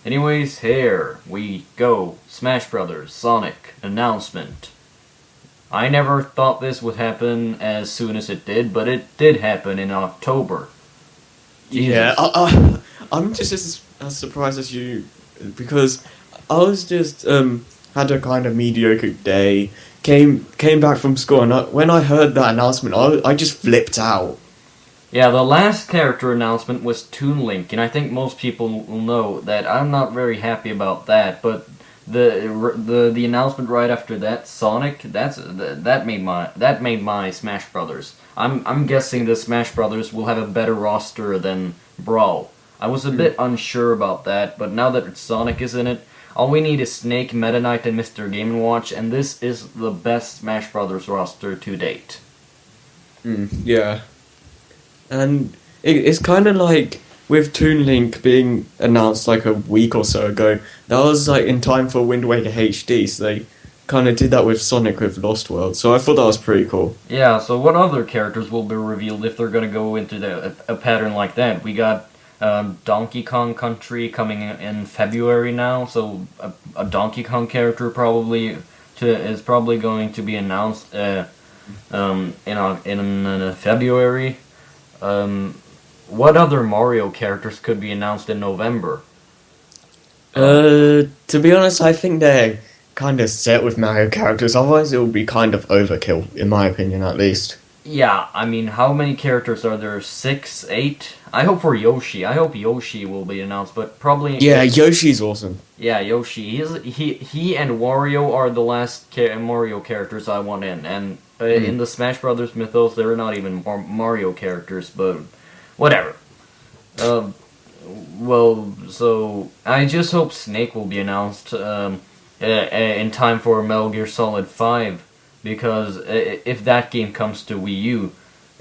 Anyways, here we go. Smash Brothers, Sonic, announcement. I never thought this would happen as soon as it did, but it did happen in October. Jesus. Yeah, I'm just as surprised as you, because I was just had a kind of mediocre day. Came back from school, and when I heard that announcement, I just flipped out. Yeah, the last character announcement was Toon Link, and I think most people will know that I'm not very happy about that. But the announcement right after that, Sonic, that made my Smash Brothers. I'm guessing the Smash Brothers will have a better roster than Brawl. I was a bit unsure about that, but now that Sonic is in it, all we need is Snake, Meta Knight, and Mr. Game & Watch, and this is the best Smash Brothers roster to date. Yeah. And it's kind of like with Toon Link being announced like a week or so ago, that was like in time for Wind Waker HD, so they kind of did that with Sonic with Lost World, so I thought that was pretty cool. Yeah, so what other characters will be revealed if they're going to go into a pattern like that? We got Donkey Kong Country coming in February now, so a Donkey Kong character is probably going to be announced in February. What other Mario characters could be announced in November? To be honest, I think they're kind of set with Mario characters, otherwise it would be kind of overkill, in my opinion at least. Yeah, I mean, how many characters are there? 6, 8? I hope for Yoshi. I hope Yoshi will be announced, but probably... Yeah, Yoshi's awesome. Yeah, Yoshi. He and Wario are the last Mario characters I want in, and in the Smash Brothers mythos, they're not even Mario characters, but whatever. Well, so I just hope Snake will be announced in time for Metal Gear Solid 5, because if that game comes to Wii U,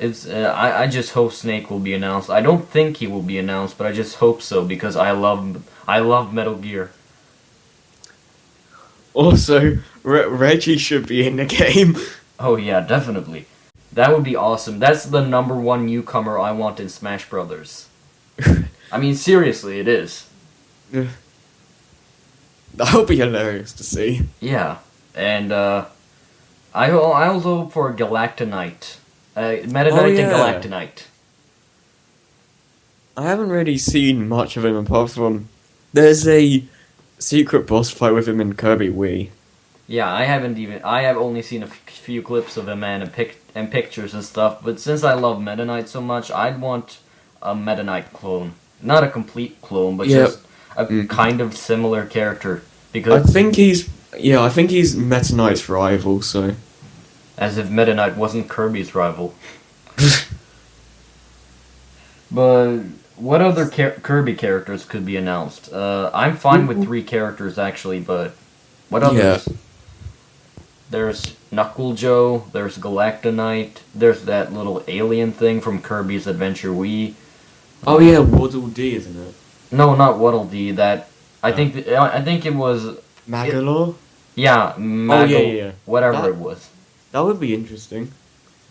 I just hope Snake will be announced. I don't think he will be announced, but I just hope so, because I love Metal Gear. Also, Reggie should be in the game. Oh yeah, definitely. That would be awesome. That's the #1 newcomer I want in Smash Brothers. I mean, seriously, it is. That would be hilarious to see. Yeah, and I also hope for Galactonite. Meta Knight and Galactonite. I haven't really seen much of him apart from there's a secret boss fight with him in Kirby Wii. Yeah, I have only seen a few clips of him and pictures and stuff, but since I love Meta Knight so much, I'd want a Meta Knight clone. Not a complete clone, but just a kind of similar character. Because I think he's Meta Knight's rival, so... As if Meta Knight wasn't Kirby's rival. But what other Kirby characters could be announced? I'm fine with 3 characters, actually, but what others? Yeah. There's Knuckle Joe, there's Galactonite, there's that little alien thing from Kirby's Adventure Wii. Oh yeah, Waddle Dee, isn't it? No, not Waddle Dee. I think it was Magalore? Yeah, yeah. whatever it was. That would be interesting.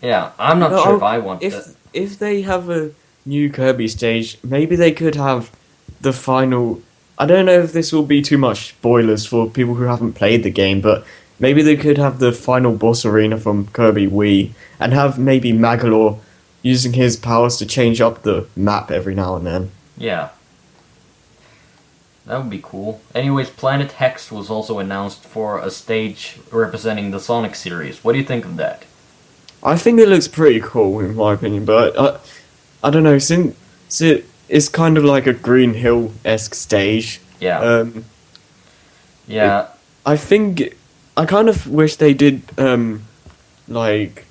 Yeah, I'm not sure if I want that. If they have a new Kirby stage, maybe they could have the final... I don't know if this will be too much spoilers for people who haven't played the game, but maybe they could have the final boss arena from Kirby Wii, and have maybe Magalore using his powers to change up the map every now and then. Yeah. That would be cool. Anyways, Planet Hex was also announced for a stage representing the Sonic series. What do you think of that? I think it looks pretty cool, in my opinion, but I don't know, since it's kind of like a Green Hill-esque stage. Yeah. Yeah. I kind of wish they did, like,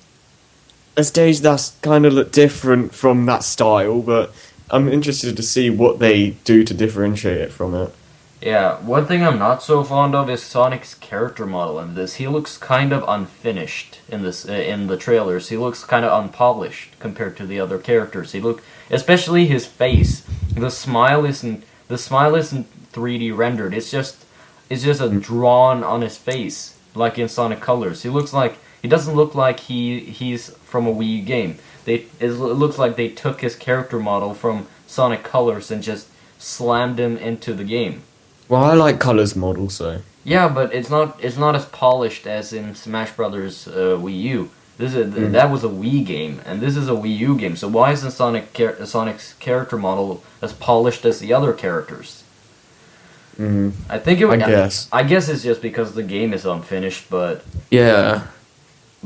a stage that's kind of different from that style, but I'm interested to see what they do to differentiate it from it. Yeah, one thing I'm not so fond of is Sonic's character model in this. He looks kind of unfinished in the trailers. He looks kind of unpolished compared to the other characters. Especially his face. The smile isn't 3D rendered. It's just a drawn on his face, like in Sonic Colors. He doesn't look like he's from a Wii U game. It looks like they took his character model from Sonic Colors and just slammed him into the game. Well, I like Colors mod also. Yeah, but it's not as polished as in Smash Brothers Wii U. Mm. That was a Wii game, and this is a Wii U game. So why isn't Sonic's character model as polished as the other characters? Mm. I think I guess. I guess it's just because the game is unfinished, Yeah.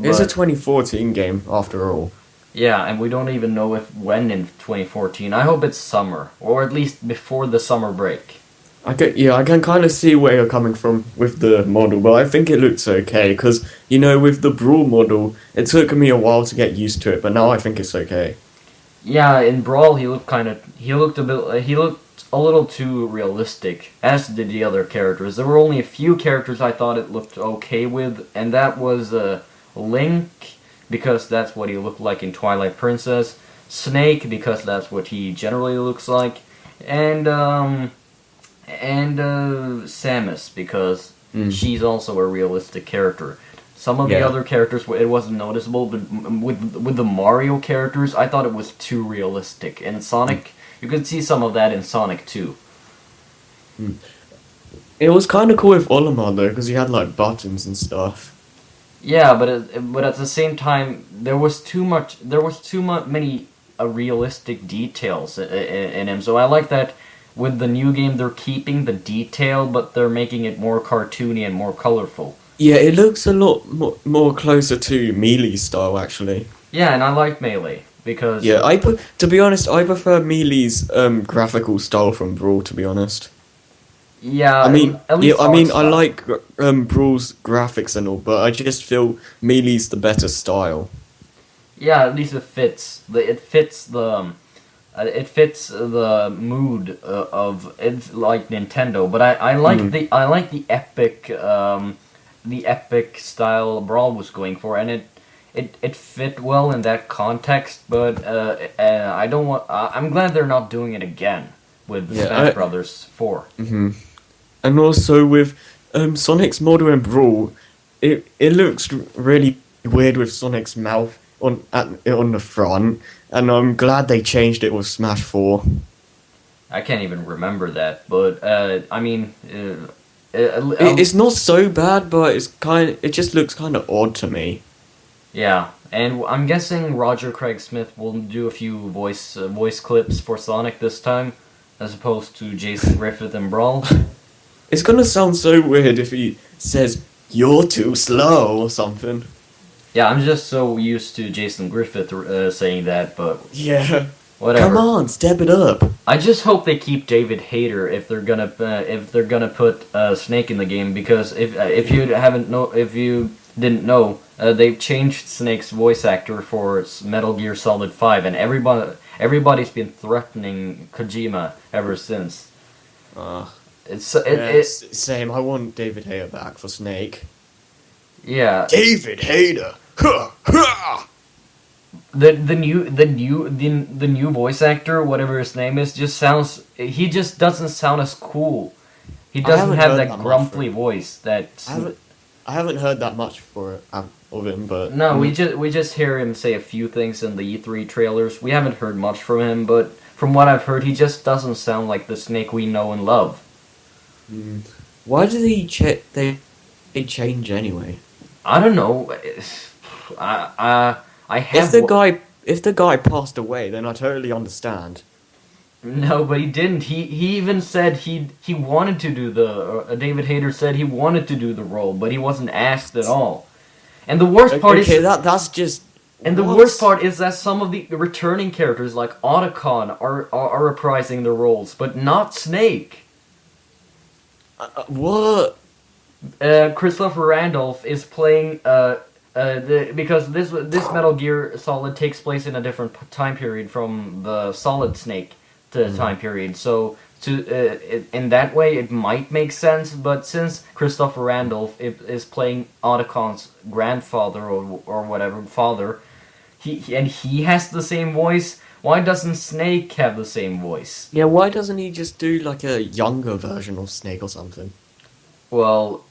It's a but 2014 game after all. yeah, and we don't even know if when in 2014. I hope it's summer, or at least before the summer break. I can kind of see where you're coming from with the model, but I think it looks okay because with the Brawl model, it took me a while to get used to it, but now I think it's okay. Yeah, in Brawl he looked he looked a little too realistic, as did the other characters. There were only a few characters I thought it looked okay with, and that was Link, because that's what he looked like in Twilight Princess, Snake, because that's what he generally looks like, and Samus, because Mm. she's also a realistic character. Some of the Yeah. other characters, it wasn't noticeable, but with the Mario characters, I thought it was too realistic. And Sonic, you could see some of that in Sonic too. It was kind of cool with Olimar though, because he had like buttons and stuff. Yeah, but at the same time, there was many realistic details in him. So I like that with the new game, they're keeping the detail, but they're making it more cartoony and more colorful. Yeah, it looks a lot more closer to Melee style actually. Yeah, and I like Melee because Yeah, to be honest, I prefer Melee's graphical style from Brawl. To be honest, yeah, I mean, at least I art mean, I style. like Brawl's graphics and all, but I just feel Melee's the better style. Yeah, at least it fits. It fits the mood of it's like Nintendo. But Mm. I like the epic style Brawl was going for, and it fit well in that context. But I don't want. I'm glad they're not doing it again with Yeah, Smash Brothers 4. mhm. And also with Sonic's model in Brawl, it looks really weird with Sonic's mouth on the front, and I'm glad they changed it with Smash 4. I can't even remember that, but I mean, It's not so bad, but it just looks kind of odd to me. yeah, and I'm guessing Roger Craig Smith will do a few voice clips for Sonic this time, as opposed to Jason Griffith and Brawl. It's gonna sound so weird if he says, "You're too slow" or something. Yeah, I'm just so used to Jason Griffith saying that, but Yeah. whatever. Come on, step it up. I just hope they keep David Hayter if they're gonna put Snake in the game, because if you didn't know, they've changed Snake's voice actor for Metal Gear Solid 5, and everybody's been threatening Kojima ever since. Uh, It's Same. I want David Hayter back for Snake. yeah. David Hayter. Huh, huh. The new voice actor, whatever his name is, he just doesn't sound as cool. He I doesn't haven't have heard that that much grumpy from- voice that. I haven't heard that much of him, but No, we just hear him say a few things in the E3 trailers. We haven't heard much from him, but from what I've heard, he just doesn't sound like the Snake we know and love. Why did they change anyway? I don't know. I have If the guy passed away, then I totally understand. no, but he didn't. He even said he wanted to do the. David Hayter said he wanted to do the role, but he wasn't asked at all. And the worst part Okay, is. that's just. And the what? worst part is that some of the returning characters, like Otacon, are reprising their roles, but not Snake. What? Christopher Randolph is playing because this Metal Gear Solid takes place in a different time period from the Solid Snake time period. So in that way it might make sense, but since Christopher Randolph is playing Otacon's grandfather or whatever father, he has the same voice. Why doesn't Snake have the same voice? Yeah, why doesn't he just do like a younger version of Snake or something? Well,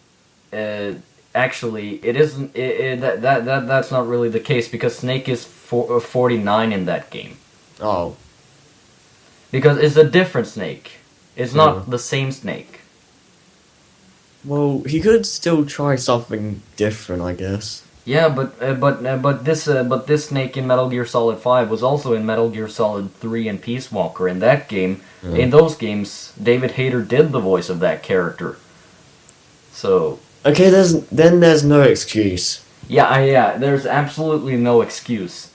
actually, it isn't. That's not really the case, because Snake is 49 in that game. Oh. Because it's a different Snake. It's Yeah. not the same Snake. Well, he could still try something different, I guess. Yeah, but this Snake in Metal Gear Solid 5 was also in Metal Gear Solid 3 and Peace Walker. In that game, Yeah. in those games, David Hayter did the voice of that character. So Okay, there's no excuse. yeah, there's absolutely no excuse.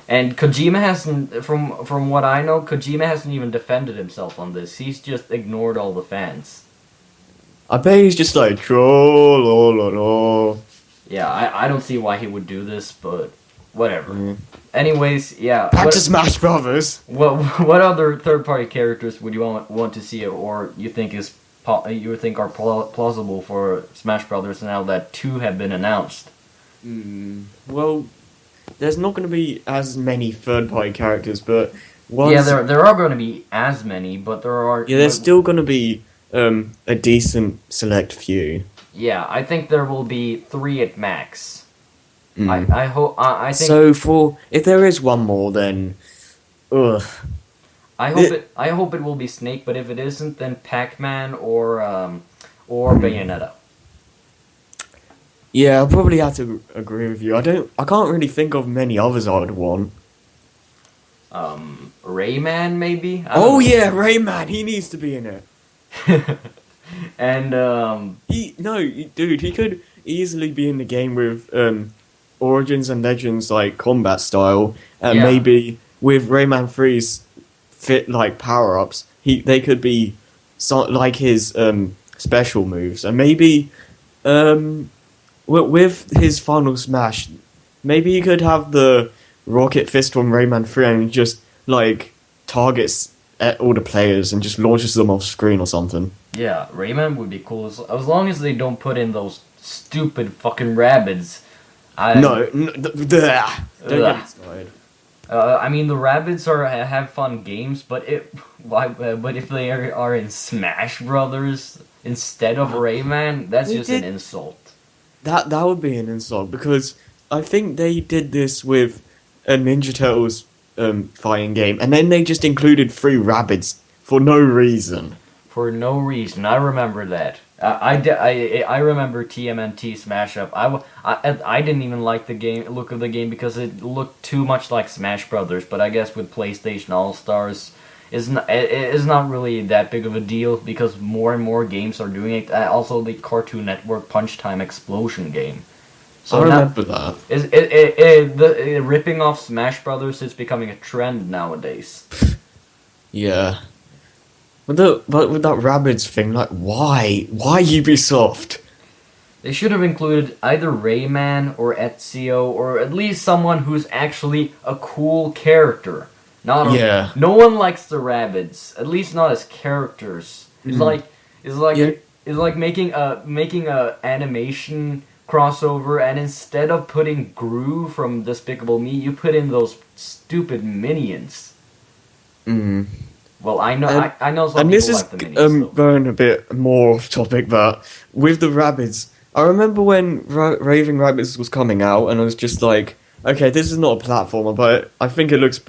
And Kojima hasn't, from what I know, Kojima hasn't even defended himself on this. He's just ignored all the fans. I bet he's just like troll, la, la, la. Yeah, I don't see why he would do this, but whatever. Mm. Anyways, yeah. Back to Smash Brothers. What other third party characters would you want to see, or you think are plausible for Smash Brothers now that two have been announced? Well, there's not going to be as many third-party characters, but ones, Yeah, there are going to be as many, but there are. yeah, there's still going to be a decent select few. Yeah, I think there will be 3 at max. Mm. I hope. I think. So for if there is one more, then ugh. I hope it will be Snake, but if it isn't, then Pac-Man or Bayonetta. Yeah, I'll probably have to agree with you. I can't really think of many others I would want. Rayman maybe. I don't Oh know. yeah, Rayman, he needs to be in it. And Dude, he could easily be in the game with Origins and Legends like combat style, and Yeah. maybe with Rayman 3's fit like power ups, they could be like his special moves, and maybe with his final smash, maybe you could have the rocket fist from Rayman 3 and just like targets at all the players and just launches them off screen or something. Yeah, Rayman would be cool as long as they don't put in those stupid fucking rabbits. Don't get Ugh. me started. I mean the rabbits have fun games, but but if they are in Smash Brothers instead of Rayman, that's They just an did- insult. That would be an insult because I think they did this with a Ninja Turtles fighting game, and then they just included 3 rabbits for no reason. For no reason. I remember that. I remember TMNT Smash Up. I didn't even like the look of the game because it looked too much like Smash Brothers. But I guess with PlayStation All Stars, is not really that big of a deal because more and more games are doing it. Also, the Cartoon Network Punch Time Explosion game. So I now remember that. the ripping off Smash Brothers is becoming a trend nowadays. Yeah. But with that rabbits thing, like, why? Why Ubisoft? They should have included either Rayman or Ezio, or at least someone who's actually a cool character. Yeah. No one likes the rabbits, at least not as characters. Yeah. It's like making a animation crossover, and instead of putting Gru from Despicable Me, you put in those stupid minions. Mm. Well, I know And- I know some And people this is like the minions. Though. going a bit more off topic, but with the rabbits, I remember when Raving Rabbids was coming out, and I was just like, okay, this is not a platformer, but I think it looks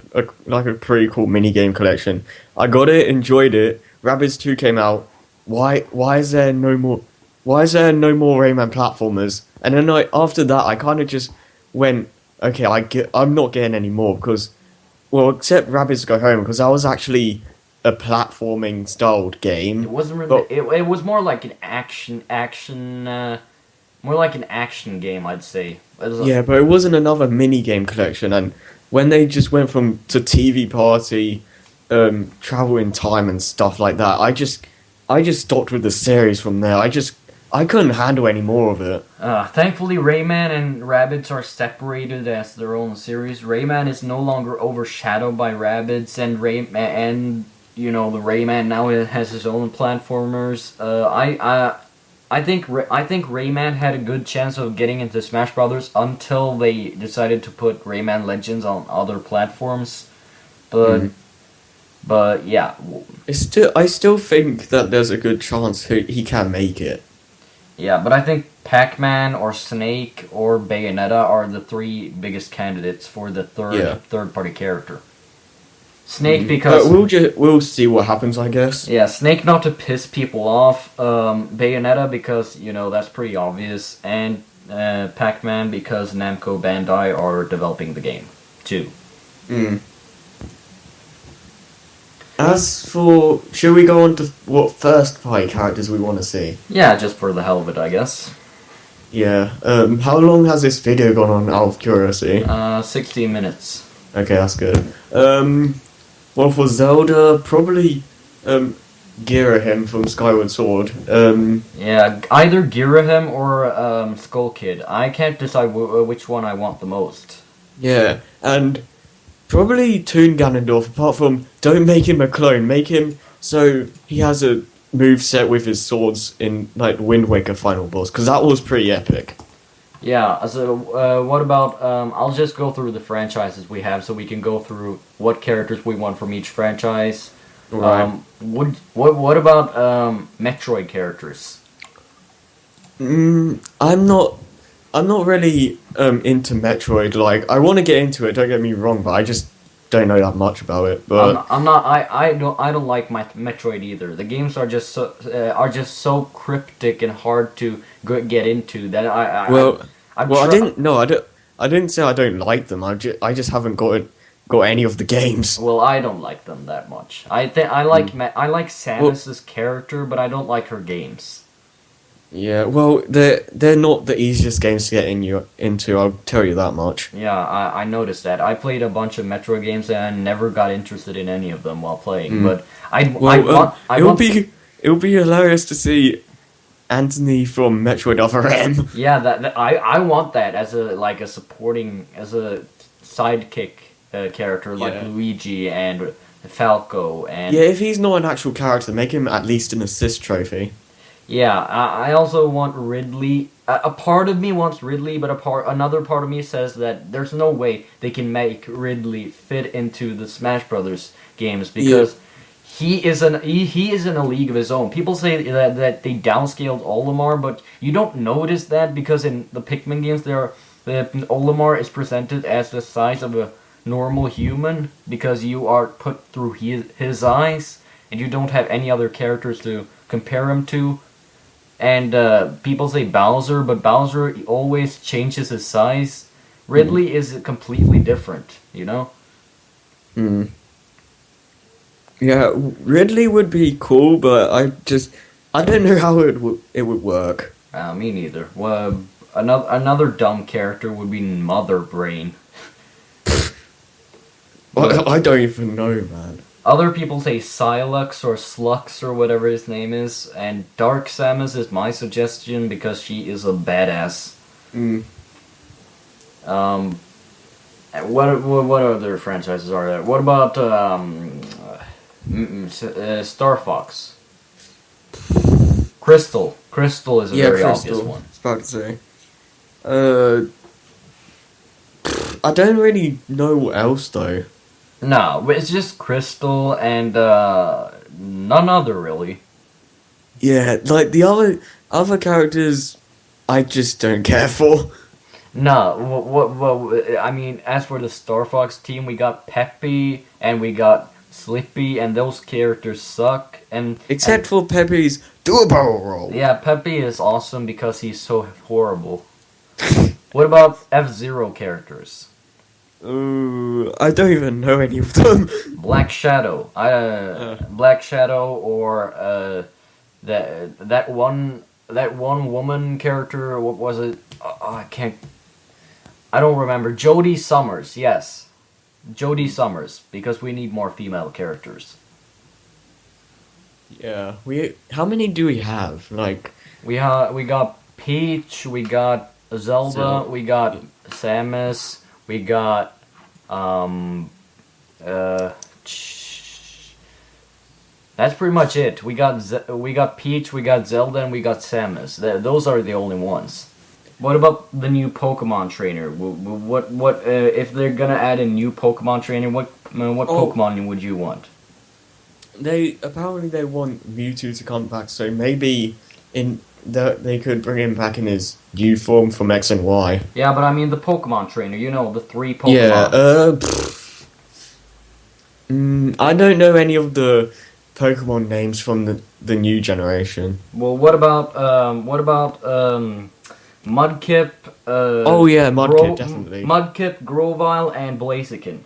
like a pretty cool mini game collection. I got it, enjoyed it. Rabbids 2 came out. Why is there no more? Why is there no more Rayman platformers? And then after that, I kind of just went, okay, I'm not getting any more because, well, except Rabbids Go Home, because that was actually a platforming styled game. It wasn't really. But- It was more like an more like an action game, I'd say. It was Yeah, but it wasn't another mini game collection, and when they just went to TV Party, Travel in Time and stuff like that, I just stopped with the series from there. I couldn't handle any more of it. Thankfully, Rayman and Rabbids are separated as their own series. Rayman is no longer overshadowed by Rabbids, and the Rayman now has his own platformers. I think Rayman had a good chance of getting into Smash Brothers until they decided to put Rayman Legends on other platforms. But yeah, I still think that there's a good chance he can make it. yeah. But I think Pac-Man or Snake or Bayonetta are the 3 biggest candidates for the third party character. Snake because we'll see what happens, I guess. yeah, Snake not to piss people off. Bayonetta because that's pretty obvious, and Pac-Man because Namco Bandai are developing the game too. Mm. As for, should we go on to what first party characters we want to see? Yeah, just for the hell of it, I guess. Yeah. How long has this video gone on? Out of curiosity. 16 minutes. Okay, that's good. Well, for Zelda, probably Girahim from Skyward Sword. Yeah, either Girahim or Skull Kid. I can't decide which one I want the most. Yeah, and probably Toon Ganondorf. Apart from, don't make him a clone. Make him so he has a move set with his swords in like Wind Waker final boss, because that was pretty epic. Yeah, so what about, I'll just go through the franchises we have so we can go through what characters we want from each franchise. Right. What about Metroid characters? I'm not really into Metroid. Like, I want to get into it, don't get me wrong, but I just don't know that much about it. But I don't like my Metroid either. The games are just so cryptic and hard to get into that I didn't say I don't like them. I just haven't got any of the games. Well, I don't like them that much. I like Samus's character, but I don't like her games. Yeah, well, they're not the easiest games to get into. I'll tell you that much. Yeah, I noticed that. I played a bunch of Metroid games and I never got interested in any of them while playing. But it would be hilarious to see Anthony from Metroid Other M. Yeah, I want that as a sidekick character like Luigi and Falco and yeah. If he's not an actual character, make him at least an assist trophy. Yeah, I also want Ridley. A part of me wants Ridley, but another part of me says that there's no way they can make Ridley fit into the Smash Brothers games because he is in a league of his own. People say that they downscaled Olimar, but you don't notice that because in the Pikmin games, Olimar is presented as the size of a normal human because you are put through his eyes, and you don't have any other characters to compare him to. And people say Bowser, but Bowser always changes his size. Ridley is completely different, you know? Yeah, Ridley would be cool, but I don't know how it would work. Me neither. Well, another dumb character would be Mother Brain. I don't even know, man. Other people say Silux or Slux or whatever his name is, and Dark Samus is my suggestion because she is a badass. What other franchises are there? What about Star Fox? Crystal. Crystal is a very obvious one. I was about to say. I don't really know what else though. No, it's just Crystal and none other really. Yeah, like the other characters, I just don't care for. No, what I mean, as for the Star Fox team, we got Peppy and we got Slippy, and those characters suck. Except for Peppy's do a barrel roll. Yeah, Peppy is awesome because he's so horrible. What about F-Zero characters? I don't even know any of them. Black Shadow. Black Shadow or that one woman character. What was it? I don't remember. Jodie Summers. Yes, Jodie Summers, because we need more female characters. Yeah, how many do we have? Like we got Peach. We got Zelda. We got Samus. We got, that's pretty much it. We got Peach, we got Zelda, and we got Samus. Those are the only ones. What about the new Pokemon trainer? What if they're gonna add a new Pokemon trainer? What Pokemon would you want? They want Mewtwo to come back, so maybe they could bring him back in his new form from X and Y. Yeah, but I mean the Pokemon trainer, the 3 Pokemon. I don't know any of the Pokemon names from the new generation. Well, what about Mudkip, Oh yeah, Mudkip, definitely. Mudkip, Grovyle, and Blaziken?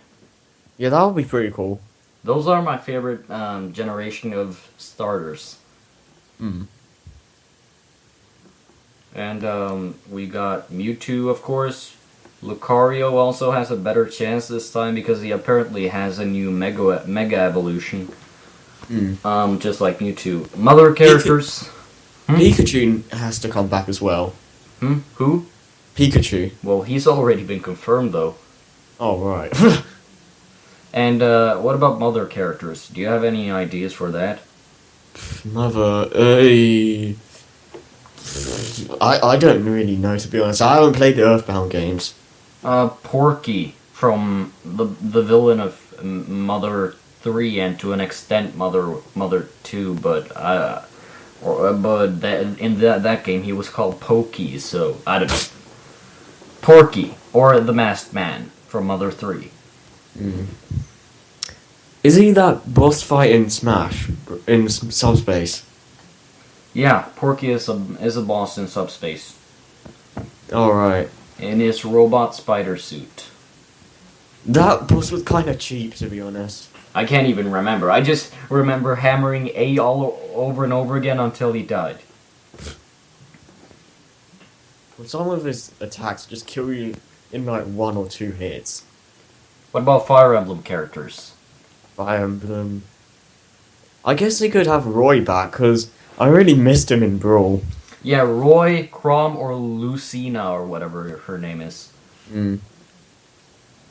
Yeah, that would be pretty cool. Those are my favorite generation of starters. Mm. And we got Mewtwo, of course. Lucario also has a better chance this time because he apparently has a new Mega Evolution. Just like Mewtwo. Mother characters. Pikachu has to come back as well. Who? Pikachu. Well, he's already been confirmed though. Oh, right. And what about mother characters? Do you have any ideas for that? Mother, I don't really know, to be honest. I haven't played the Earthbound games. Porky from the villain of Mother 3 and to an extent Mother 2, but in that game he was called Pokey, so I don't know. Porky or the Masked Man from Mother 3. Is he that boss fight in Smash in Subspace? Yeah, Porky is a boss in Subspace All right. in his robot spider suit. That boss was kind of cheap, to be honest. I can't even remember. I just remember hammering A all over and over again until he died. Some of his attacks just kill you in like 1 or 2 hits. What about Fire Emblem characters? Fire Emblem. I guess they could have Roy back, because I really missed him in Brawl. Yeah, Roy, Chrom, or Lucina, or whatever her name is.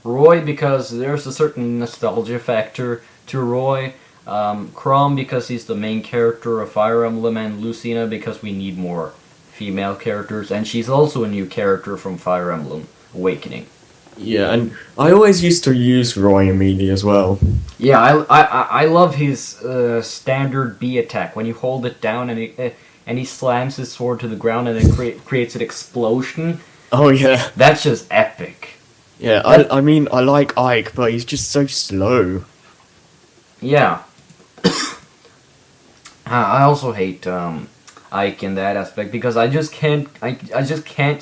Roy, because there's a certain nostalgia factor to Roy. Chrom, because he's the main character of Fire Emblem, and Lucina, because we need more female characters, and she's also a new character from Fire Emblem Awakening. Yeah, and I always used to use Roy immediately as well. Yeah, I love his standard B attack when you hold it down and he slams his sword to the ground and it creates an explosion. Oh yeah. That's just epic. Yeah, I mean, I like Ike, but he's just so slow. Yeah. I also hate Ike in that aspect because I just can't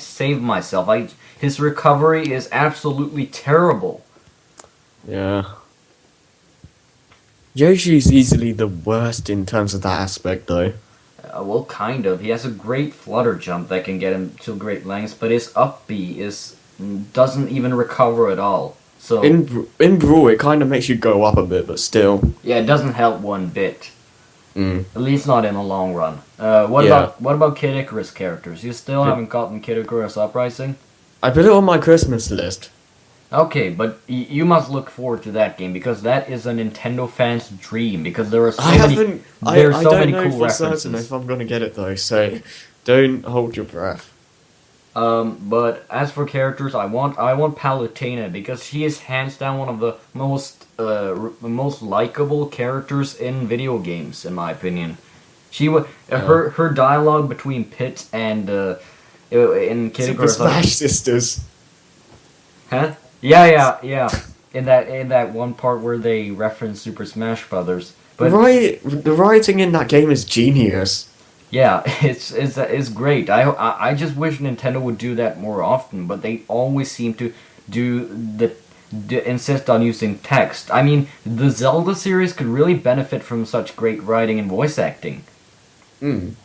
save myself. His recovery is absolutely terrible. Yeah. Yoshi's easily the worst in terms of that aspect, though. Well, kind of. He has a great flutter jump that can get him to great lengths, but his up B doesn't even recover at all. So in Brawl, it kind of makes you go up a bit, but still. yeah, it doesn't help one bit. At least not in the long run. What about Kid Icarus characters? You still haven't gotten Kid Icarus Uprising? I put it on my Christmas list. Okay, but you must look forward to that game because that is a Nintendo fan's dream. Because there are so many cool I don't know for references. certain if I'm gonna get it though, so don't hold your breath. But as for characters, I want Palutena because she is hands down one of the most likable characters in video games, in my opinion. Her dialogue between Pit and in Kid Super Icarus, Smash Sisters. huh? Yeah. In that one part where they reference Super Smash Brothers, but The writing in that game is genius. yeah, it's great. I just wish Nintendo would do that more often, but they always seem to insist on using text. I mean, the Zelda series could really benefit from such great writing and voice acting. And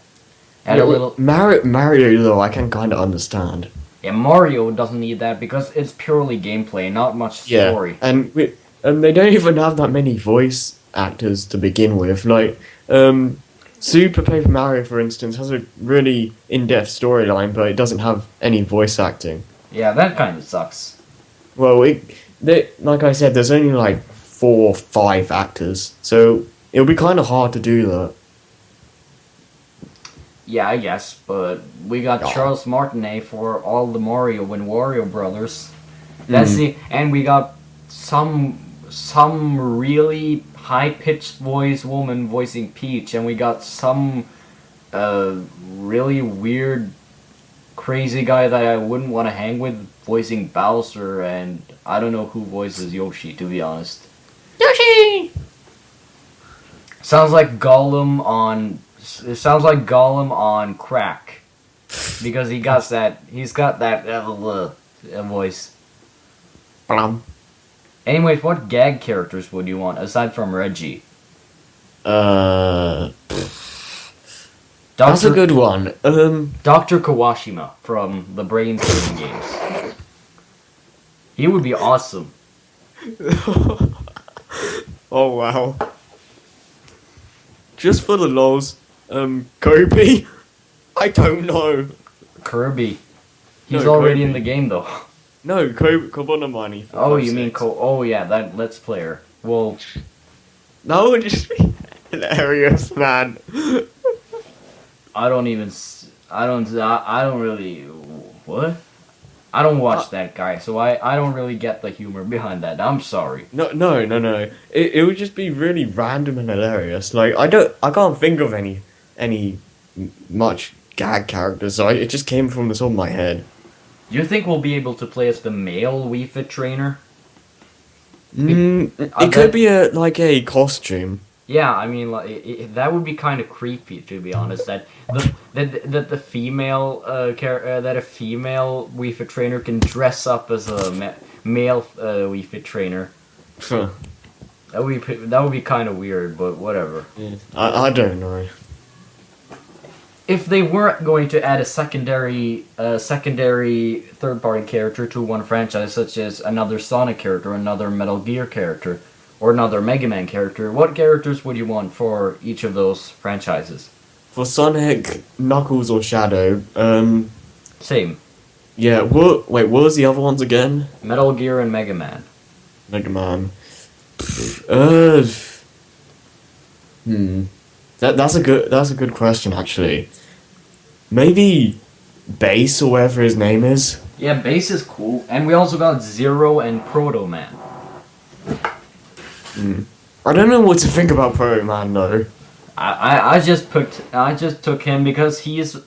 a little Mario though, I can kind of understand. yeah, Mario doesn't need that because it's purely gameplay, not much story. Yeah, and they don't even have that many voice actors to begin with. Like, Super Paper Mario, for instance, has a really in-depth storyline, but it doesn't have any voice acting. Yeah, that kind of sucks. Well, like I said, there's only like 4 or 5 actors, so it'll be kind of hard to do that. Yeah, I guess, but we got Charles Martinet for all the Mario and Wario brothers. And we got some really high-pitched voice woman voicing Peach, and we got some really weird, crazy guy that I wouldn't want to hang with voicing Bowser, and I don't know who voices Yoshi, to be honest. Yoshi! Sounds like Gollum on. It sounds like Gollum on crack, because He's got that voice. Blam. Anyways, what gag characters would you want aside from Reggie? That's a good one. Dr. Kawashima from the Brain Training games. He would be awesome. Oh wow. Just for the lols, Kobe? I don't know. Kirby. He's No, already Kobe. in the game though. No, Kobanamani. Oh, you mean Oh yeah, that Let's Player. Well, That would just be hilarious, man. I don't even. I don't really. What? I don't watch that guy, so I don't really get the humor behind that. I'm sorry. No. It would just be really random and hilarious. Like I can't think of any much gag characters. So it just came from the top of my head. Do you think we'll be able to play as the male Wii Fit trainer? It could be a costume. Yeah, I mean, like, that would be kind of creepy, to be honest. That the female that a female Wii Fit trainer can dress up as a male Wii Fit trainer. Huh. That would be kind of weird, but whatever. Yeah. I don't know. If they weren't going to add a secondary third-party character to one franchise, such as another Sonic character, another Metal Gear character, or another Mega Man character, what characters would you want for each of those franchises? For Sonic, Knuckles, or Shadow, Same. yeah. What was the other ones again? Metal Gear and Mega Man. Mega Man. That's a good question actually. Maybe Bass or whatever his name is. Yeah, Bass is cool, and we also got Zero and Proto Man. I don't know what to think about Proto Man though. I just took him because he's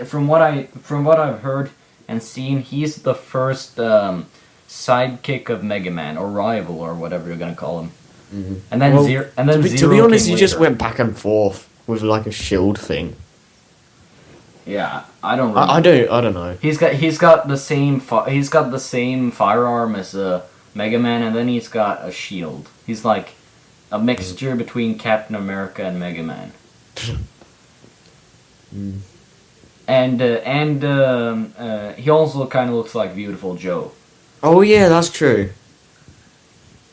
from what I've heard and seen, he's the first sidekick of Mega Man, or rival, or whatever you're gonna call him. And then Zero. To be honest, he just later. went back and forth with like a shield thing. Yeah, I don't. Really I don't know. He's got the same firearm as Mega Man, and then he's got a shield. He's like a mixture between Captain America and Mega Man. And he also kind of looks like Beautiful Joe. Oh yeah, that's true.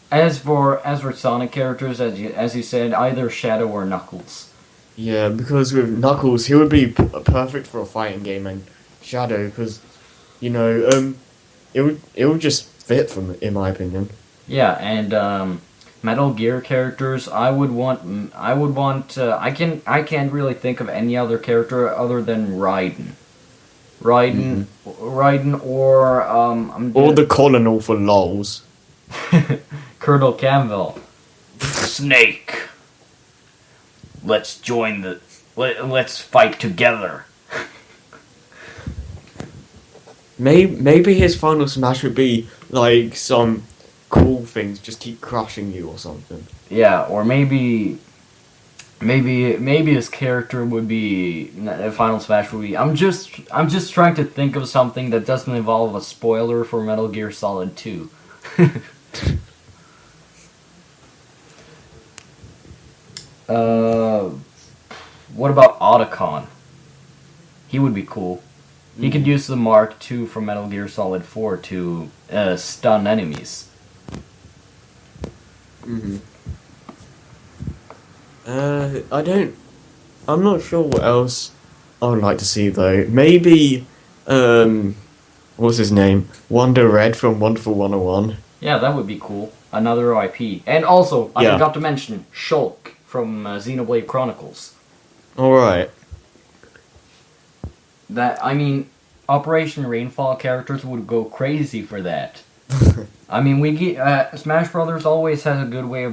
As for Sonic characters, as you said, either Shadow or Knuckles. Yeah, because with Knuckles, he would be perfect for a fighting game, and Shadow, because it would just fit in my opinion. Yeah, and Metal Gear characters, I can't really think of any other character other than Raiden. Raiden, or Or the Colonel for lols. Colonel Campbell. Snake. Let's fight together. Maybe his final smash would be like some cool things, just keep crushing you or something. Yeah, or maybe his character would be Final Smash would be. I'm just trying to think of something that doesn't involve a spoiler for Metal Gear Solid 2. What about Otacon? He would be cool. He could use the Mark II from Metal Gear Solid 4 to stun enemies. I'm not sure what else I would like to see though. Maybe, what's his name? Wonder Red from Wonderful 101. Yeah, that would be cool. Another IP. And also, I Yeah. forgot to mention, Shulk from Xenoblade Chronicles. Alright. Operation Rainfall characters would go crazy for that. I mean, Smash Brothers always has a good way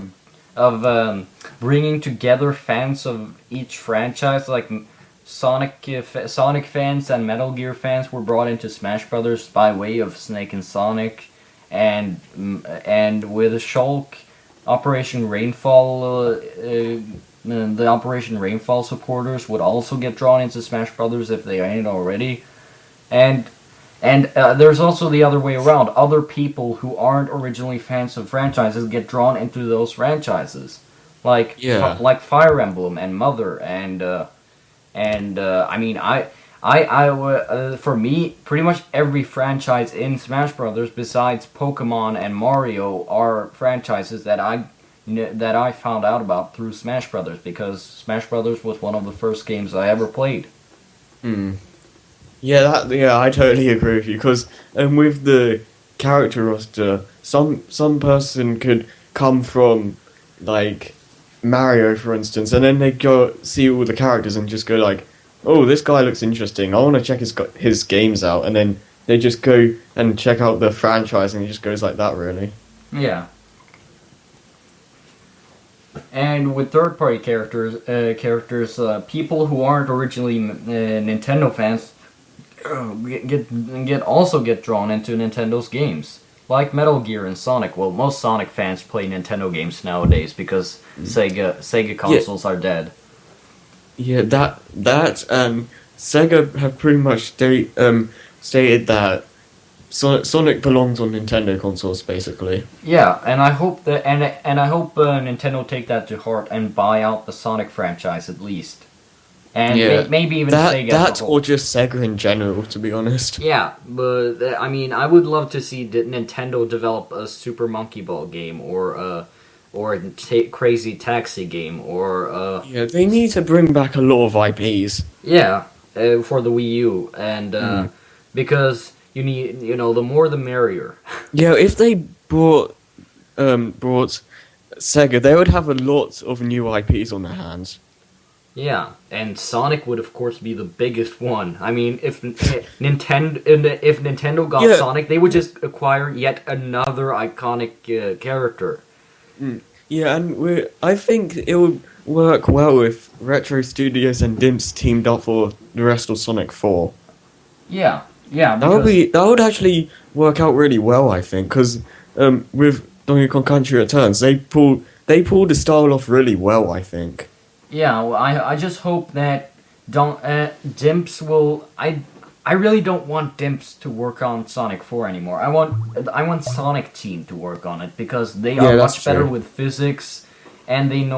of bringing together fans of each franchise. Like Sonic fans and Metal Gear fans were brought into Smash Brothers by way of Snake and Sonic, and with Shulk, Operation Rainfall the Operation Rainfall supporters would also get drawn into Smash Brothers if they ain't already, and there's also the other way around. Other people who aren't originally fans of franchises get drawn into those franchises, like Yeah. like Fire Emblem and Mother I mean for me, pretty much every franchise in Smash Brothers besides Pokemon and Mario are franchises that I found out about through Smash Brothers, because Smash Brothers was one of the first games I ever played. Yeah, I totally agree with you. Because with the character roster, some person could come from like Mario, for instance, and then they go see all the characters and just go like, "Oh, this guy looks interesting. I want to check his games out," and then they just go and check out the franchise, and it just goes like that, really. Yeah. And with third-party characters, people who aren't originally Nintendo fans get drawn into Nintendo's games, like Metal Gear and Sonic. Well, most Sonic fans play Nintendo games nowadays because Sega consoles are dead. Yeah, that Sega have pretty much stated that Sonic belongs on Nintendo consoles, basically. Yeah, and I hope Nintendo take that to heart and buy out the Sonic franchise at least, and maybe even Sega. That or just Sega in general, to be honest. Yeah, but I mean, I would love to see Nintendo develop a Super Monkey Ball game or a Crazy Taxi game or Yeah, they need to bring back a lot of IPs. Yeah, for the Wii U, and because you need, the more the merrier. Yeah, if they brought Sega, they would have a lot of new IPs on their hands. Yeah, and Sonic would of course be the biggest one. I mean, if Nintendo got Sonic, they would just acquire yet another iconic character. Yeah, and I think it would work well if Retro Studios and Dimps teamed up for the rest of Sonic 4. Yeah. That would actually work out really well, I think, because with Donkey Kong Country Returns, they pulled the style off really well, I think. Yeah, well, I just hope that Dimps will. I really don't want Dimps to work on Sonic 4 anymore. I want Sonic Team to work on it, because they are much better with physics, and they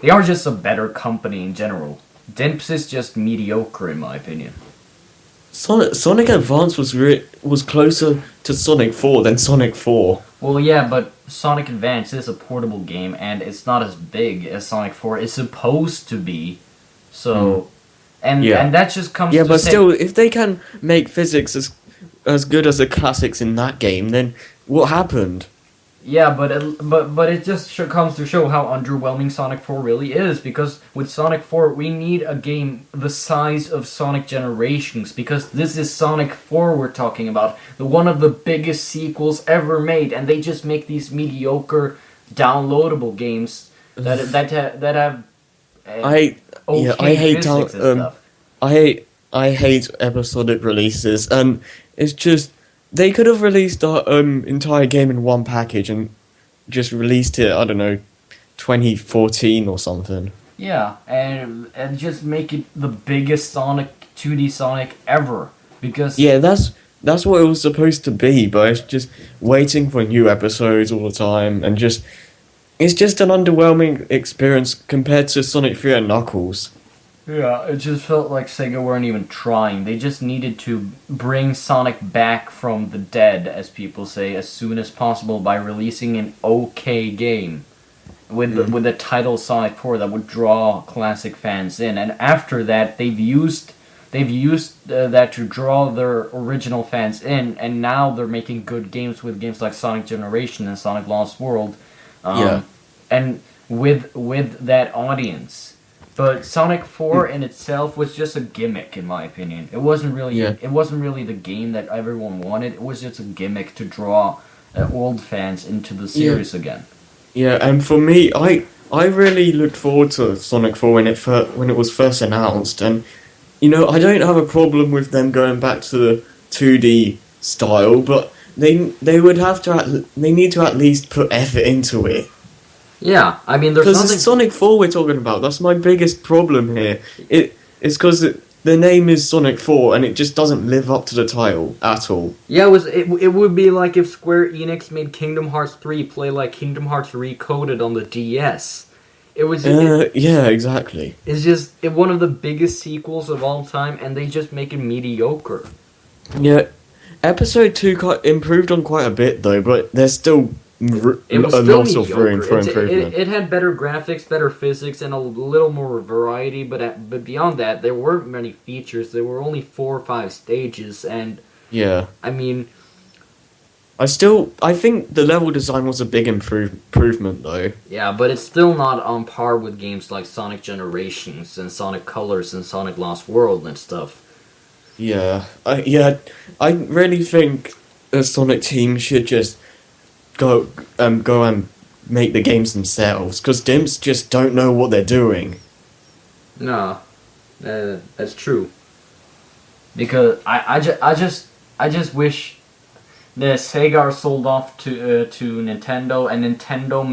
are just a better company in general. Dimps is just mediocre in my opinion. Sonic Advance was closer to Sonic 4 than Sonic 4. Well, yeah, but Sonic Advance is a portable game, and it's not as big as Sonic 4 is supposed to be. So, and that just comes. Yeah, but still, if they can make physics as good as the classics in that game, then what happened? Yeah, but it just comes to show how underwhelming Sonic 4 really is, because with Sonic 4 we need a game the size of Sonic Generations, because this is Sonic 4 we're talking about, one of the biggest sequels ever made, and they just make these mediocre downloadable games that have I hate physics and stuff. I hate episodic releases, and it's just. They could have released our entire game in one package and just released it, I don't know, 2014 or something. Yeah, and just make it the biggest 2D Sonic ever, because... Yeah, that's what it was supposed to be, but it's just waiting for new episodes all the time, and it's just an underwhelming experience compared to Sonic 3 and Knuckles. Yeah, it just felt like Sega weren't even trying. They just needed to bring Sonic back from the dead, as people say, as soon as possible by releasing an okay game with the title Sonic 4 that would draw classic fans in. And after that, they've used that to draw their original fans in, and now they're making good games with games like Sonic Generation and Sonic Lost World, and with that audience. But Sonic 4 in itself was just a gimmick, in my opinion. It wasn't really the game that everyone wanted. It was just a gimmick to draw old fans into the series again. Yeah, and for me, I really looked forward to Sonic 4 when it was first announced, and I don't have a problem with them going back to the 2D style, but they need to at least put effort into it. Yeah, I mean, there's Because nothing. it's Sonic 4 we're talking about. That's my biggest problem here. It's because the name is Sonic 4 and it just doesn't live up to the title at all. Yeah, it would be like if Square Enix made Kingdom Hearts 3 play like Kingdom Hearts Recoded on the DS. Yeah, exactly. It's just one of the biggest sequels of all time, and they just make it mediocre. Yeah, episode 2 improved on quite a bit though, but there's still It was a still lot of room mediocre. for improvement. It had better graphics, better physics, and a little more variety. But beyond that, there weren't many features. There were only 4 or 5 stages, and Yeah. I mean, I think the level design was a big improvement though. yeah, but it's still not on par with games like Sonic Generations and Sonic Colors and Sonic Lost World and stuff. I really think the Sonic team should just go and make the games themselves because Dimps just don't know what they're doing. No, that's true. Because I just wish the Sega are sold off to Nintendo, and Nintendo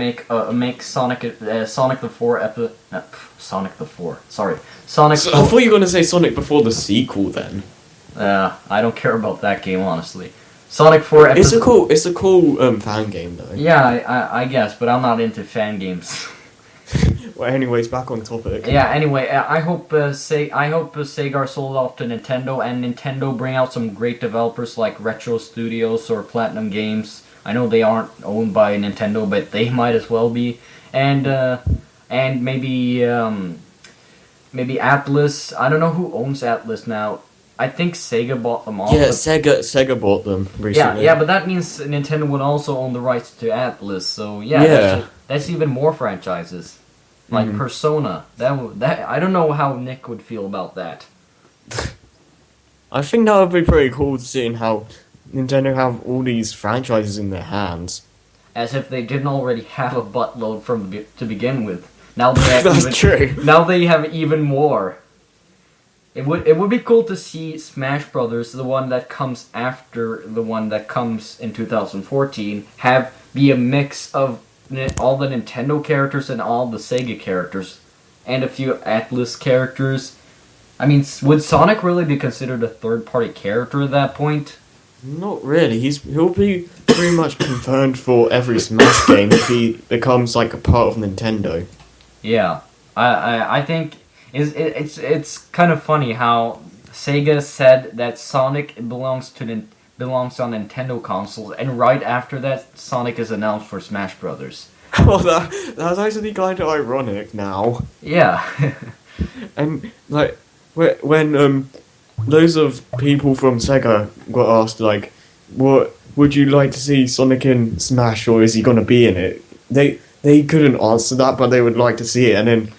make Sonic the Sonic the 4. Sorry, Sonic. So, I thought you were gonna say Sonic before the sequel. Then I don't care about that game, honestly. Sonic 4 episode. it's a cool fan game though. Yeah, I guess, but I'm not into fan games. Well, anyways, back on topic. Yeah. Anyway, I hope Sega are sold off to Nintendo, and Nintendo bring out some great developers like Retro Studios or Platinum Games. I know they aren't owned by Nintendo, but they might as well be. And maybe Atlas. I don't know who owns Atlas now. I think Sega bought them all. Yeah, but Sega bought them recently. yeah, but that means Nintendo would also own the rights to Atlas. So yeah, Yeah. that's even more franchises. Like Mhm. Persona. That I don't know how Nick would feel about that. I think that would be pretty cool seeing how Nintendo have all these franchises in their hands. As if they didn't already have a buttload to begin with. Now they have That's true. Now they have even more. It would be cool to see Smash Brothers, the one that comes after the one that comes in 2014, be a mix of all the Nintendo characters and all the Sega characters, and a few Atlas characters. I mean, would Sonic really be considered a third-party character at that point? Not really. He'll be pretty much confirmed for every Smash game if he becomes like a part of Nintendo. Yeah, I think it's kind of funny how Sega said that Sonic belongs on Nintendo consoles, and right after that, Sonic is announced for Smash Brothers. Well, that's actually kind of ironic now. Yeah. And like when loads of people from Sega got asked like, what would you like to see Sonic in Smash, or is he gonna be in it? They couldn't answer that, but they would like to see it, and then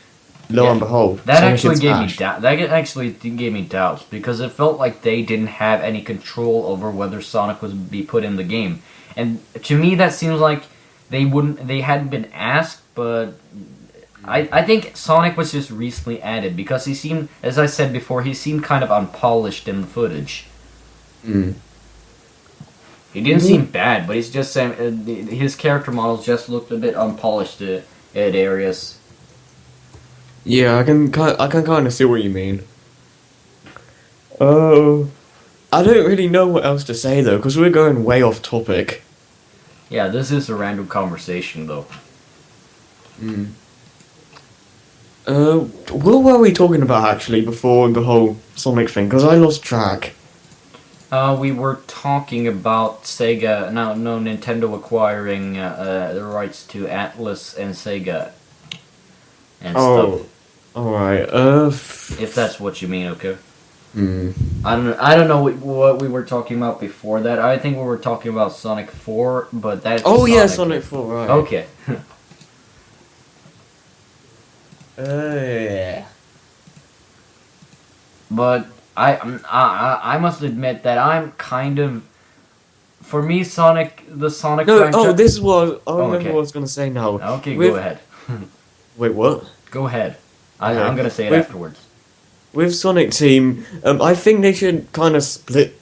lo and behold, That Sonic actually in gave me Smash. that actually gave me doubts because it felt like they didn't have any control over whether Sonic would be put in the game, and to me that seems like they hadn't been asked, but I think Sonic was just recently added because he seemed, as I said before, he seemed kind of unpolished in the footage. Mm. He didn't seem bad, but he's just his character models just looked a bit unpolished at areas. Yeah, I can kind of see what you mean. I don't really know what else to say though, because we're going way off topic. Yeah, this is a random conversation though. Mm. What were we talking about actually before the whole Sonic thing? Because I lost track. We were talking about Sega, no, Nintendo acquiring the rights to Atlas and Sega and stuff. Alright, If that's what you mean, okay. Mm. I don't know what we were talking about before that. I think we were talking about Sonic 4, but that's Yeah, Sonic 4, right. Okay. Yeah. But I must admit that I'm kind of, for me, the Sonic No, franchise. this was, I remember okay. what I was going to say now. Okay, go ahead. Wait, what? Go ahead. Okay. I'm gonna say it With- afterwards. With Sonic Team, I think they should kind of split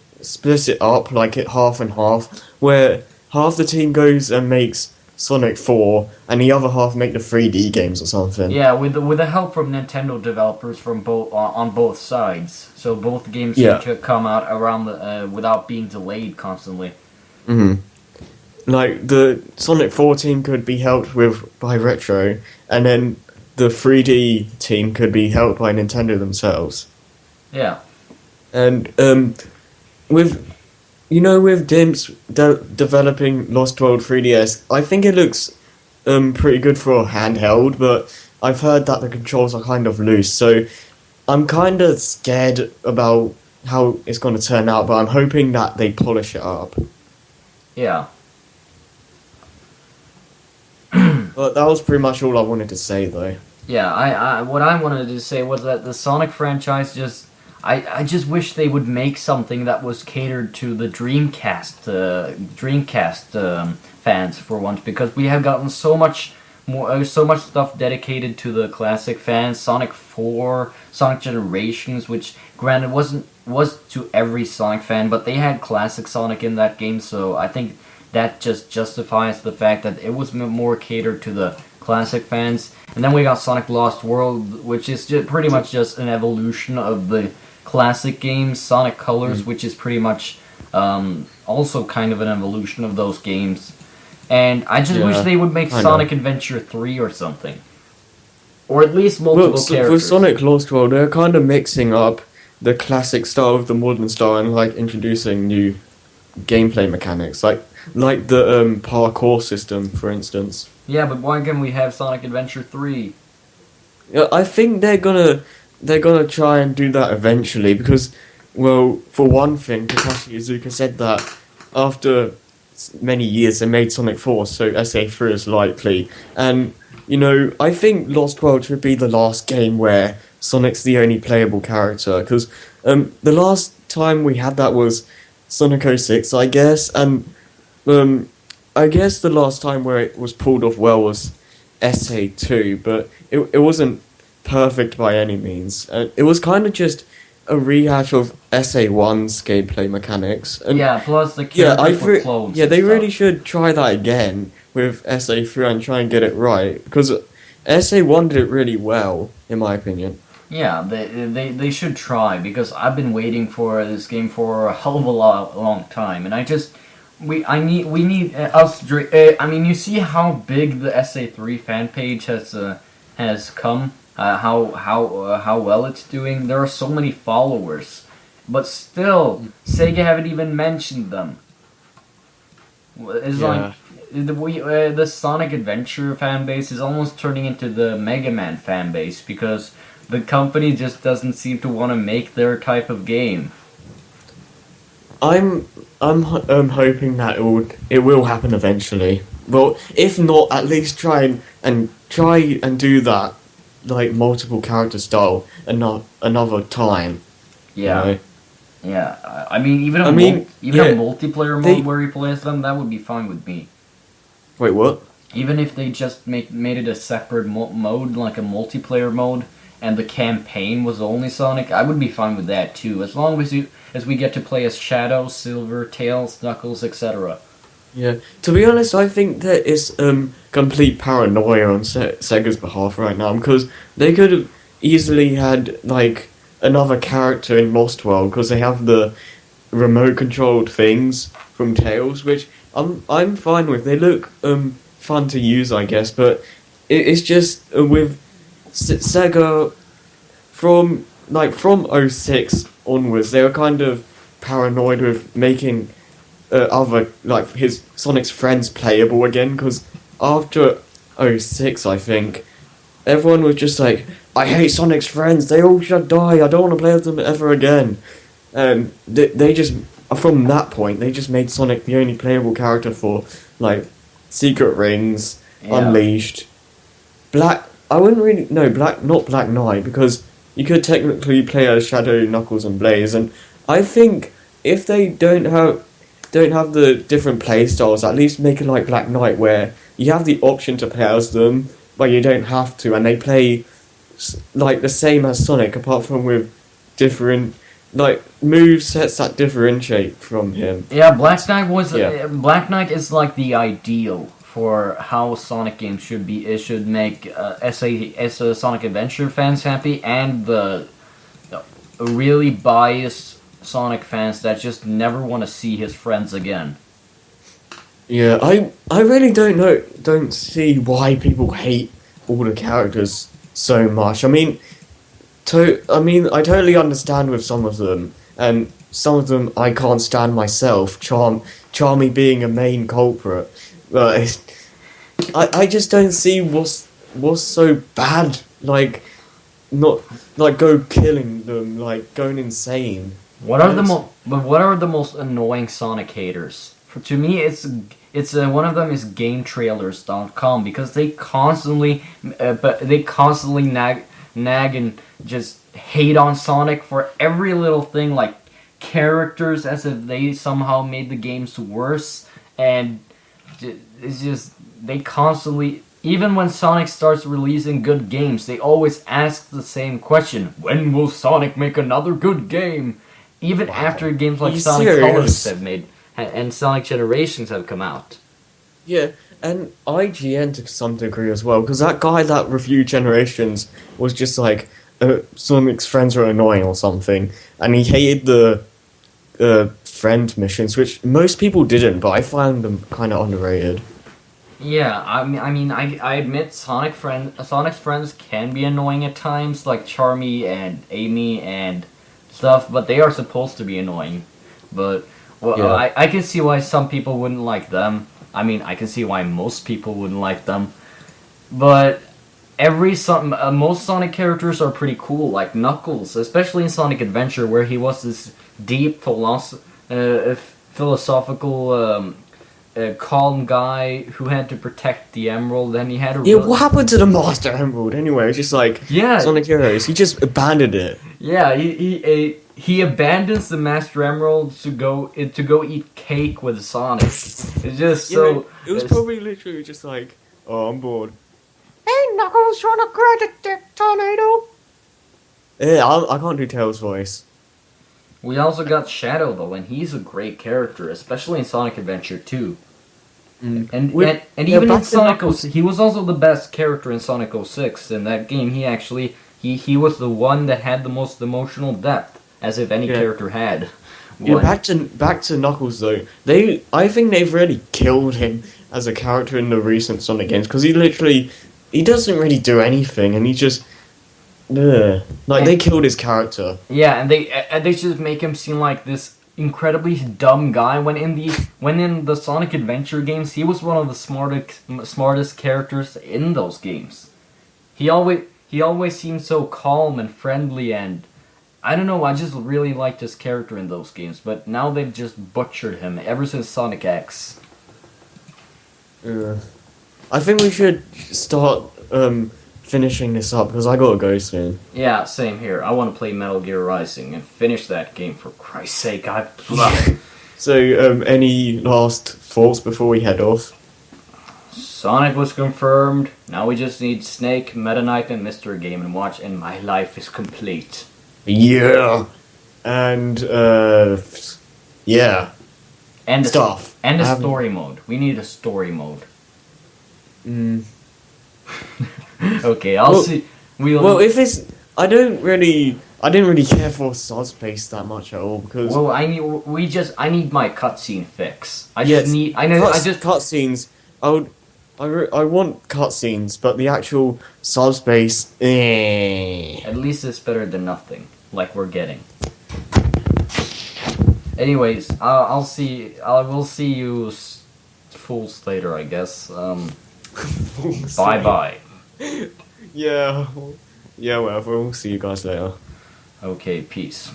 it up, like it half and half, where half the team goes and makes Sonic 4, and the other half make the 3D games or something. Yeah, with the help from Nintendo developers from both on both sides, so both games Yeah. could come out around the without being delayed constantly. Hmm. Like the Sonic 4 team could be helped with by Retro, and then the 3D team could be helped by Nintendo themselves. Yeah. And with with Dimps developing Lost World 3DS, I think it looks pretty good for a handheld, but I've heard that the controls are kind of loose, so I'm kind of scared about how it's going to turn out, but I'm hoping that they polish it up. Yeah. But that was pretty much all I wanted to say, though. Yeah, I what I wanted to say was that the Sonic franchise I just wish they would make something that was catered to the Dreamcast fans for once, because we have gotten so much more so much stuff dedicated to the classic fans. Sonic 4, Sonic Generations, which granted was to every Sonic fan, but they had classic Sonic in that game, so I think that just justifies the fact that it was more catered to the classic fans. And then we got Sonic Lost World, which is pretty much just an evolution of the classic games. Sonic Colors, which is pretty much also kind of an evolution of those games. And I just wish they would make Sonic Adventure 3 or something. Or at least multiple characters. For Sonic Lost World, they're kind of mixing up the classic style with the modern style and like introducing new gameplay mechanics, like the parkour system, for instance. Yeah, but why can't we have Sonic Adventure 3? Yeah, I think they're gonna try and do that eventually because, well, for one thing, Takashi Iizuka said that after many years they made Sonic 4, so SA3 is likely. And I think Lost World should be the last game where Sonic's the only playable character, because the last time we had that was Sonic 06, I guess, and I guess the last time where it was pulled off well was SA2, but it wasn't perfect by any means. It was kind of just a rehash of SA1's gameplay mechanics. And yeah, plus the characters were clones. Yeah, they really should try that again with SA3 and try and get it right, because SA1 did it really well, in my opinion. Yeah, they should try, because I've been waiting for this game for a hell of a long time, and we need us. I mean, you see how big the SA3 fan page has come, how well it's doing. There are so many followers, but still, Sega haven't even mentioned them. It's like the Sonic Adventure fan base is almost turning into the Mega Man fan base, because the company just doesn't seem to want to make their type of game. I'm hoping that it will happen eventually. Well, if not, at least try and do that, like multiple character style, and not another time. Yeah, yeah. I mean, even a multiplayer mode where he plays them, that would be fine with me. Wait, what? Even if they just made it a separate mode, like a multiplayer mode, and the campaign was only Sonic, I would be fine with that too, as long as we get to play as Shadow, Silver, Tails, Knuckles, etc. Yeah, to be honest, I think that is complete paranoia on Sega's behalf right now, because they could have easily had like another character in Lost World, because they have the remote controlled things from Tails, which I'm fine with. They look fun to use, I guess, but it's just with Sega from 06 onwards, they were kind of paranoid with making other, like, his Sonic's friends playable again, because after 06, I think, everyone was just like, I hate Sonic's friends, they all should die, I don't want to play with them ever again. And they just, from that point, they just made Sonic the only playable character for, like, Secret Rings, Unleashed, Black not Black Knight, because you could technically play as Shadow, Knuckles, and Blaze, and I think if they don't have the different play styles, at least make it like Black Knight, where you have the option to play as them, but you don't have to, and they play like the same as Sonic, apart from with different like move sets that differentiate from him. Yeah, Black Knight is like the ideal for how Sonic games should be. It should make Sonic Adventure fans happy, and the really biased Sonic fans that just never want to see his friends again. Yeah, I really don't see why people hate all the characters so much. I totally understand with some of them, and some of them I can't stand myself. Charmy being a main culprit, but I just don't see what's so bad. Like, not like go killing them, like going insane. What are the most annoying Sonic haters? To me, it's one of them is GameTrailers.com because they constantly nag and just hate on Sonic for every little thing, like characters, as if they somehow made the games worse, and it's just they constantly. Even when Sonic starts releasing good games, they always ask the same question: when will Sonic make another good game? Even after games like Sonic Colors have made and Sonic Generations have come out. Yeah, and IGN to some degree as well, because that guy that reviewed Generations was just like, Sonic's friends are annoying or something, and he hated the friend missions, which most people didn't, but I found them kind of underrated. Yeah, I admit Sonic's friends can be annoying at times, like Charmy and Amy and stuff, but they are supposed to be annoying. But Yeah. I can see why some people wouldn't like them. I can see why most people wouldn't like them. But most Sonic characters are pretty cool, like Knuckles, especially in Sonic Adventure, where he was this deep philosophical, calm guy who had to protect the Emerald. And he had a Yeah, really, what happened to the Master Emerald anyway? It's just like yeah, Sonic Heroes. He just abandoned it. yeah. He abandons the Master Emerald to go eat cake with Sonic. It's just so. It was probably literally just like, oh, I'm bored. Hey, Knuckles, wanna grab a tornado? Yeah, I can't do Tails' voice. We also got Shadow though, and he's a great character, especially in Sonic Adventure 2. And even in Sonic 06, he was also the best character in Sonic 06. In that game, he was the one that had the most emotional depth, as if any character had. Yeah, back to Knuckles though. I think they've really killed him as a character in the recent Sonic games because he doesn't really do anything, and he just. Ugh. Like, they killed his character. Yeah, and they just make him seem like this incredibly dumb guy. When in the Sonic Adventure games, he was one of the smartest characters in those games. He always seemed so calm and friendly, and I don't know. I just really liked his character in those games. But now they've just butchered him ever since Sonic X. I think we should start finishing this up because I gotta go soon. Yeah, same here. I want to play Metal Gear Rising and finish that game for Christ's sake. So, any last thoughts before we head off? Sonic was confirmed. Now we just need Snake, Meta Knight, and Mr. Game & Watch, and my life is complete. Yeah, and yeah, And stuff. And a story mode. We need a story mode. Okay, I'll see. Well, if it's, I didn't really care for Subspace that much at all because. Well, I need my cutscene fix. Cutscenes. I want cutscenes, but the actual Subspace. At least it's better than nothing, like we're getting. Anyways, I will see you fools later, I guess. Bye bye. Yeah, whatever. We'll see you guys later. Okay, peace.